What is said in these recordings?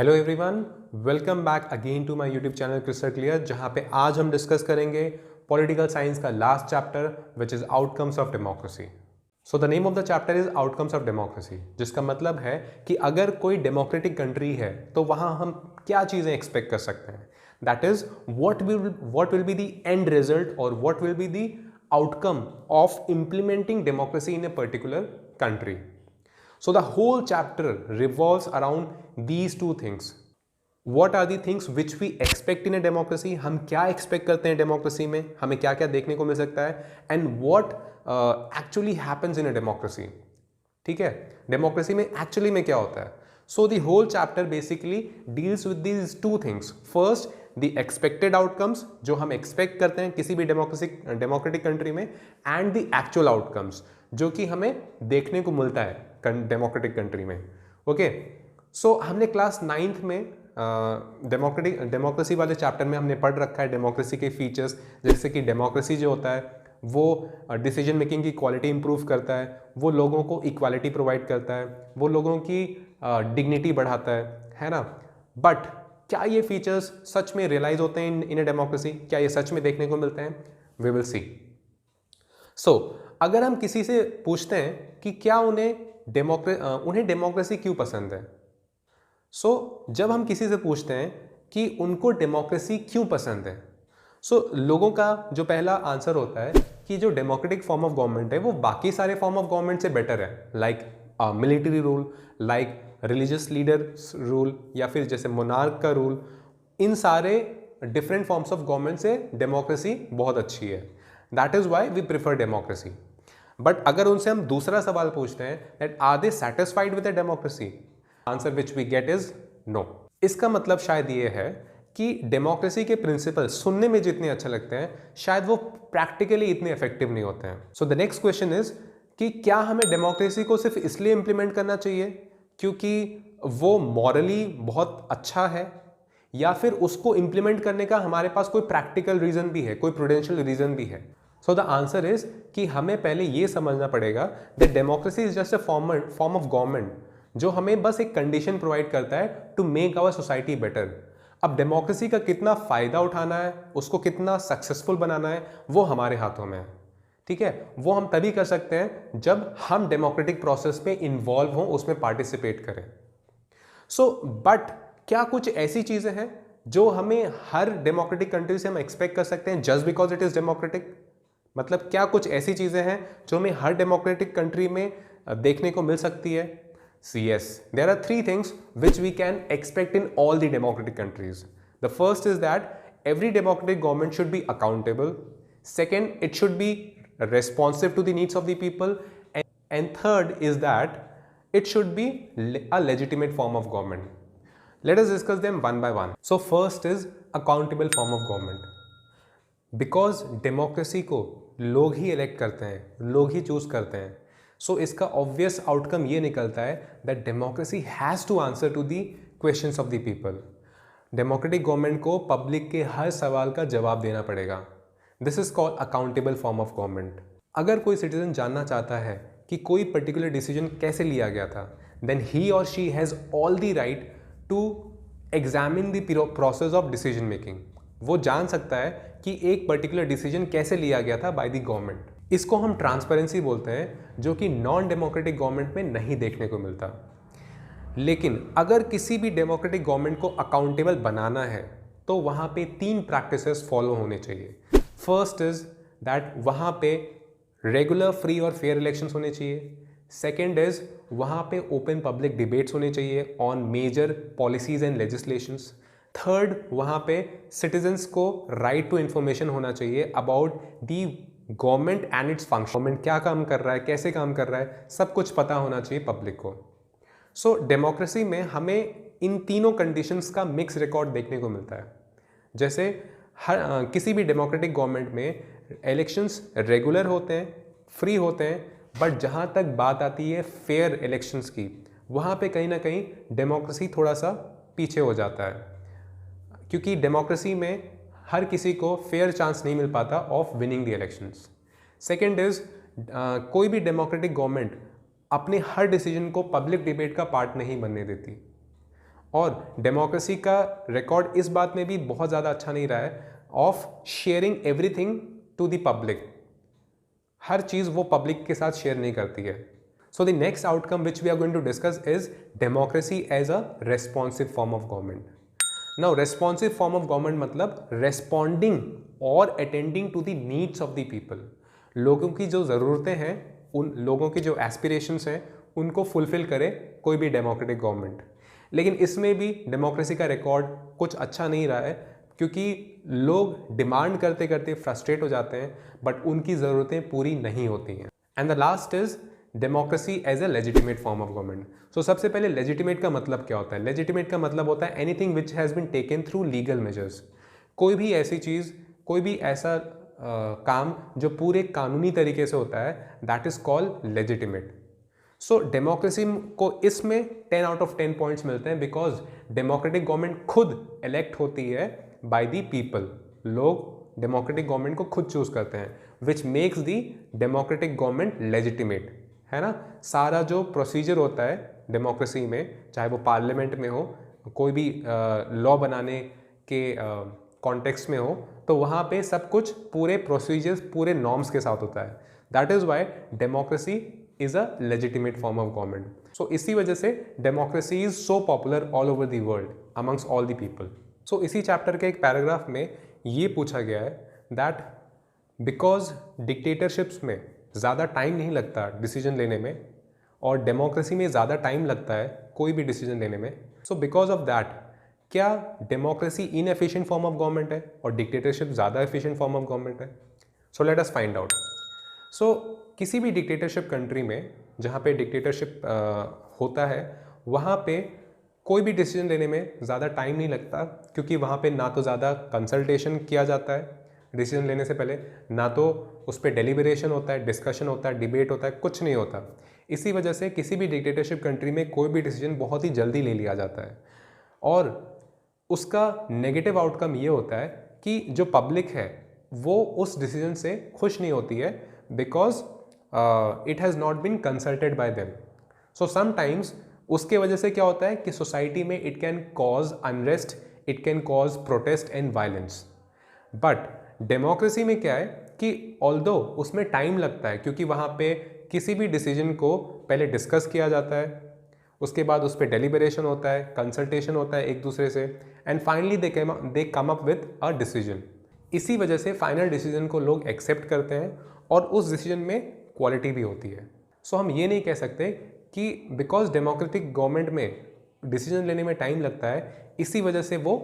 Hello everyone, welcome back again to my YouTube channel Crystal Clear, जहां पे आज हम डिस्कस करेंगे पॉलिटिकल साइंस का last chapter which is outcomes of democracy. So the name of the chapter is outcomes of democracy, जिसका मतलब है कि अगर कोई डेमोक्रेटिक कंट्री है तो वहां हम क्या चीज़ें एक्सपेक्ट कर सकते हैं। That is what will be the end result or what will be the outcome of implementing democracy in a particular country. So the whole chapter revolves around these two things. What are the things which we expect in a democracy? हम क्या expect करते हैं democracy में, हमें क्या क्या देखने को मिल सकता है, and what actually happens in a democracy. ठीक है, डेमोक्रेसी में एक्चुअली में क्या होता है. So the whole chapter basically deals with these two things. First, the expected outcomes, जो हम एक्सपेक्ट करते हैं किसी भी डेमोक्रेटिक कंट्री में, एंड द एक्चुअल आउटकम्स, जो कि हमें देखने को मिलता है डेमोक्रेटिक कंट्री में. ओके, सो हमने क्लास 9th में डेमोक्रेसी वाले चैप्टर में हमने पढ़ रखा है डेमोक्रेसी के फीचर्स, जैसे कि डेमोक्रेसी जो होता है वो डिसीजन मेकिंग की क्वालिटी इंप्रूव करता है, वो लोगों को इक्वालिटी प्रोवाइड करता है, वो लोगों की डिग्निटी बढ़ाता है ना. बट क्या ये फीचर्स सच में रियलाइज होते हैं इन ए डेमोक्रेसी? क्या ये सच में देखने को मिलते हैं? We will see. सो अगर हम किसी से पूछते हैं कि क्या उन्हें डेमोक्रेसी क्यों पसंद है, जब हम किसी से पूछते हैं कि उनको डेमोक्रेसी क्यों पसंद है, लोगों का जो पहला आंसर होता है कि जो डेमोक्रेटिक फॉर्म ऑफ गवर्नमेंट है वो बाकी सारे फॉर्म ऑफ गवर्नमेंट से बेटर है, like military rule, like religious leader rule, या फिर जैसे मोनार्क का रूल. इन सारे डिफरेंट फॉर्म्स ऑफ गवर्नमेंट से डेमोक्रेसी बहुत अच्छी है. That is why we prefer democracy. But अगर उनसे हम दूसरा सवाल पूछते हैं that are they satisfied with the democracy, answer which we get is no. इसका मतलब शायद ये है कि डेमोक्रेसी के प्रिंसिपल सुनने में जितने अच्छे लगते हैं, शायद वो प्रैक्टिकली इतने इफेक्टिव नहीं होते हैं. सो द नेक्स्ट क्वेश्चन इज कि क्या हमें डेमोक्रेसी को सिर्फ इसलिए इंप्लीमेंट करना चाहिए क्योंकि वो मॉरली बहुत अच्छा है, या फिर उसको इंप्लीमेंट करने का हमारे पास कोई प्रैक्टिकल रीजन भी है, कोई प्रूडेंशियल रीजन भी है? सो द आंसर इज कि हमें पहले ये समझना पड़ेगा that democracy is just a form of government जो हमें बस एक कंडीशन प्रोवाइड करता है to make our society better. अब डेमोक्रेसी का कितना फायदा उठाना है, उसको कितना सक्सेसफुल बनाना है, वो हमारे हाथों में है. ठीक है, वो हम तभी कर सकते हैं जब हम डेमोक्रेटिक प्रोसेस में इन्वॉल्व हों, उसमें पार्टिसिपेट करें. बट क्या कुछ ऐसी चीजें हैं जो हमें हर डेमोक्रेटिक कंट्री से हम एक्सपेक्ट कर सकते हैं just because it is democratic? मतलब क्या कुछ ऐसी चीजें हैं जो हमें हर डेमोक्रेटिक कंट्री में देखने को मिल सकती है? Yes, there are three things which we can expect in all the democratic countries. The first is that every democratic government should be accountable. Second, it should be responsive to the needs of the people. And third is that it should be a legitimate form of government. Let us discuss them one by one. So first is accountable form of government. Because democracy को लोग ही elect करते हैं, लोग ही choose करते हैं. इसका obvious outcome ये निकलता है that democracy has to answer to the questions of the people. Democratic government को पब्लिक के हर सवाल का जवाब देना पड़ेगा. This is called accountable form of government. अगर कोई सिटीजन जानना चाहता है कि कोई पर्टिकुलर डिसीजन कैसे लिया गया था, देन ही और she has all the right to examine the process of decision making. वो जान सकता है कि एक पर्टिकुलर डिसीजन कैसे लिया गया था बाय द गवर्नमेंट. इसको हम ट्रांसपेरेंसी बोलते हैं, जो कि नॉन डेमोक्रेटिक गवर्नमेंट में नहीं देखने को मिलता. लेकिन अगर किसी भी डेमोक्रेटिक गवर्नमेंट को अकाउंटेबल बनाना है तो वहाँ पे 3 प्रैक्टिसेस फॉलो होने चाहिए. फर्स्ट इज दैट वहाँ पे रेगुलर, फ्री और फेयर इलेक्शंस होने चाहिए. सेकेंड इज वहाँ पे ओपन पब्लिक डिबेट्स होने चाहिए on major policies and legislations. Third, वहाँ पे सिटीजन्स को राइट टू इन्फॉर्मेशन होना चाहिए about the government and its function. Government क्या काम कर रहा है, कैसे काम कर रहा है, सब कुछ पता होना चाहिए पब्लिक को. डेमोक्रेसी में हमें इन तीनों कंडीशंस का मिक्स रिकॉर्ड देखने को मिलता है. जैसे किसी भी डेमोक्रेटिक गवर्नमेंट में इलेक्शंस रेगुलर होते हैं, फ्री होते हैं, बट जहाँ तक बात आती है फेयर इलेक्शंस की, वहाँ पे कहीं ना कहीं डेमोक्रेसी थोड़ा सा पीछे हो जाता है, क्योंकि डेमोक्रेसी में हर किसी को फेयर चांस नहीं मिल पाता of winning the elections. Second is कोई भी डेमोक्रेटिक गवर्नमेंट अपने हर डिसीजन को पब्लिक डिबेट का पार्ट नहीं बनने देती. और डेमोक्रेसी का रिकॉर्ड इस बात में भी बहुत ज़्यादा अच्छा नहीं रहा है of sharing everything to the public. हर चीज़ वो पब्लिक के साथ शेयर नहीं करती है। So the next outcome which we are going to discuss is democracy as a responsive form of government. Now responsive form of government मतलब responding और attending to the needs of the people. लोगों की जो ज़रूरतें हैं, उन लोगों की जो एस्पिरेशंस हैं, उनको फुलफिल करे कोई भी डेमोक्रेटिक गवर्नमेंट। लेकिन इसमें भी डेमोक्रेसी का रिकॉर्ड कुछ अच्छा नहीं रहा है, क्योंकि लोग डिमांड करते करते फ्रस्ट्रेट हो जाते हैं बट उनकी ज़रूरतें पूरी नहीं होती हैं। And the last is democracy as a legitimate form of government. So सबसे पहले लेजिटिमेट का मतलब क्या होता है? लेजिटिमेट का मतलब होता है anything which has been taken through legal measures. कोई भी ऐसी चीज़, कोई भी ऐसा काम जो पूरे कानूनी तरीके से होता है, that is called legitimate. So democracy को इसमें 10 आउट ऑफ 10 पॉइंट्स मिलते हैं, बिकॉज डेमोक्रेटिक गवर्नमेंट खुद इलेक्ट होती है बाय द पीपल। लोग डेमोक्रेटिक गवर्नमेंट को खुद चूज करते हैं, which makes the democratic government legitimate, है ना। सारा जो प्रोसीजर होता है डेमोक्रेसी में, चाहे वो पार्लियामेंट में हो, कोई भी लॉ बनाने के कॉन्टेक्स्ट में हो, तो वहाँ पे सब कुछ पूरे प्रोसीजर्स, पूरे नॉर्म्स के साथ होता है। That is why democracy is a legitimate form of government. So इसी वजह से democracy is so popular all over the world amongst all the people. So इसी चैप्टर के एक पैराग्राफ में ये पूछा गया है दैट बिकॉज डिक्टेटरशिप्स में ज़्यादा टाइम नहीं लगता डिसीजन लेने में, और डेमोक्रेसी में ज़्यादा टाइम लगता है कोई भी डिसीजन लेने में, सो बिकॉज ऑफ दैट क्या democracy inefficient form of government है और डिक्टेटरशिप ज़्यादा एफिशिएंट फॉर्म ऑफ गवर्नमेंट है? So let us find out. So किसी भी डिक्टेटरशिप कंट्री में जहाँ पे डिक्टेटरशिप होता है, वहाँ पे कोई भी डिसीजन लेने में ज़्यादा टाइम नहीं लगता, क्योंकि वहाँ पे ना तो ज़्यादा कंसल्टेशन किया जाता है डिसीजन लेने से पहले, ना तो उस पर डेलिब्रेशन होता है, डिस्कशन होता है, डिबेट होता है, कुछ नहीं होता। इसी वजह से किसी भी डिक्टेटरशिप कंट्री में कोई भी डिसीजन बहुत ही जल्दी ले लिया जाता है, और उसका नेगेटिव आउटकम ये होता है कि जो पब्लिक है वो उस डिसीजन से खुश नहीं होती है, because it has not been consulted by them. So sometimes उसके वजह से क्या होता है कि सोसाइटी में it can cause unrest, it can cause protest and violence. But democracy में क्या है कि ऑल्दो उसमें टाइम लगता है, क्योंकि वहाँ पे किसी भी डिसीजन को पहले डिस्कस किया जाता है, उसके बाद उस पर डेलिब्रेशन होता है, कंसल्टेशन होता है एक दूसरे से, and finally they come up with a decision. इसी वजह से फाइनल डिसीजन को लोग एक्सेप्ट करते हैं और उस डिसीजन में क्वालिटी भी होती है। सो हम ये नहीं कह सकते कि बिकॉज डेमोक्रेटिक गवर्नमेंट में डिसीजन लेने में टाइम लगता है, इसी वजह से वो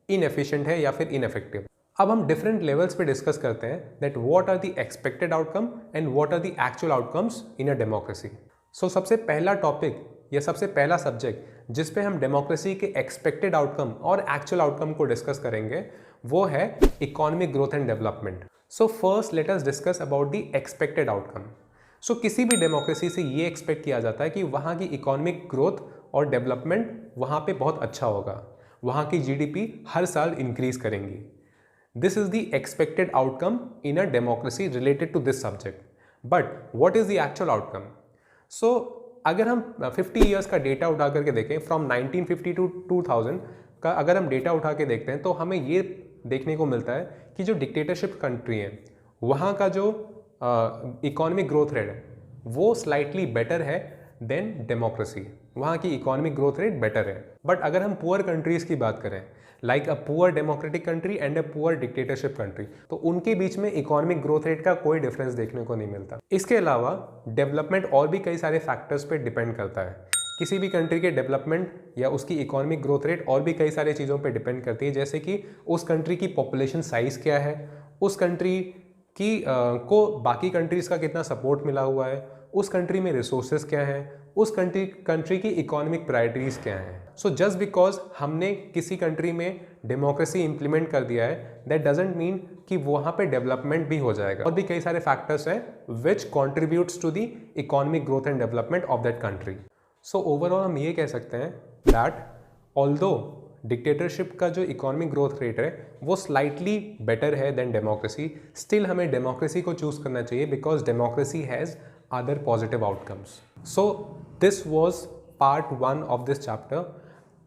इनएफिशिएंट है या फिर इनएफेक्टिव। अब हम डिफरेंट लेवल्स पे डिस्कस करते हैं that what are the expected outcome and what are the actual outcomes in a democracy. So सबसे पहला टॉपिक या सबसे पहला सब्जेक्ट जिस पे हम डेमोक्रेसी के एक्सपेक्टेड आउटकम और एक्चुअल आउटकम को डिस्कस करेंगे, वो है economic growth and development. So first let us discuss about the expected outcome. So किसी भी डेमोक्रेसी से ये एक्सपेक्ट किया जाता है कि वहाँ की इकोनॉमिक ग्रोथ और डेवलपमेंट वहाँ पे बहुत अच्छा होगा, वहाँ की जीडीपी हर साल इंक्रीज करेंगी। This is the expected outcome in a democracy related to this subject. But what is the actual outcome? So अगर हम 50 ईयर्स का डेटा उठा करके देखें, फ्रॉम 1950 टू 2000 का अगर हम डेटा उठा के देखते हैं, तो हमें ये देखने को मिलता है कि जो डिक्टेटरशिप कंट्री है वहाँ का जो इकोनॉमिक ग्रोथ रेट है वो स्लाइटली बेटर है देन डेमोक्रेसी। वहाँ की इकोनॉमिक ग्रोथ रेट बेटर है। बट अगर हम पुअर कंट्रीज़ की बात करें, like a poor democratic country and a poor dictatorship country, तो उनके बीच में इकोनॉमिक ग्रोथ रेट का कोई डिफरेंस देखने को नहीं मिलता। इसके अलावा डेवलपमेंट और भी कई सारे फैक्टर्स पे डिपेंड करता है। किसी भी कंट्री के डेवलपमेंट या उसकी इकोनॉमिक ग्रोथ रेट और भी कई सारी चीज़ों पे डिपेंड करती है, जैसे कि उस कंट्री की पॉपुलेशन साइज़ क्या है, उस कंट्री की को बाकी कंट्रीज़ का कितना सपोर्ट मिला हुआ है, उस कंट्री में रिसोर्सेज क्या है, उस कंट्री की इकोनॉमिक प्रायोरिटीज़ क्या हैं। सो जस्ट बिकॉज हमने किसी कंट्री में डेमोक्रेसी इंप्लीमेंट कर दिया है, दैट डजेंट मीन कि वहाँ पे डेवलपमेंट भी हो जाएगा। और भी कई सारे फैक्टर्स हैं which contributes to the economic growth and development of that country. So overall हम ये कह सकते हैं दैट ऑल्दो डिक्टेटरशिप का जो इकोनॉमिक ग्रोथ रेट है वो स्लाइटली बेटर है देन डेमोक्रेसी, स्टिल हमें डेमोक्रेसी को चूज करना चाहिए because democracy has other positive outcomes. So this was part 1 of this chapter.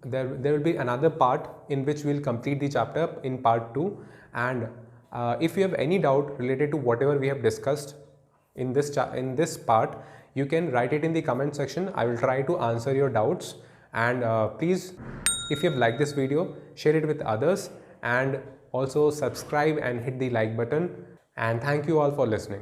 there will be another part in which we'll complete the chapter in part 2. And if you have any doubt related to whatever we have discussed in this part, you can write it in the comment section. I will try to answer your doubts. And please, if you have liked this video, share it with others, and also subscribe and hit the like button. And thank you all for listening.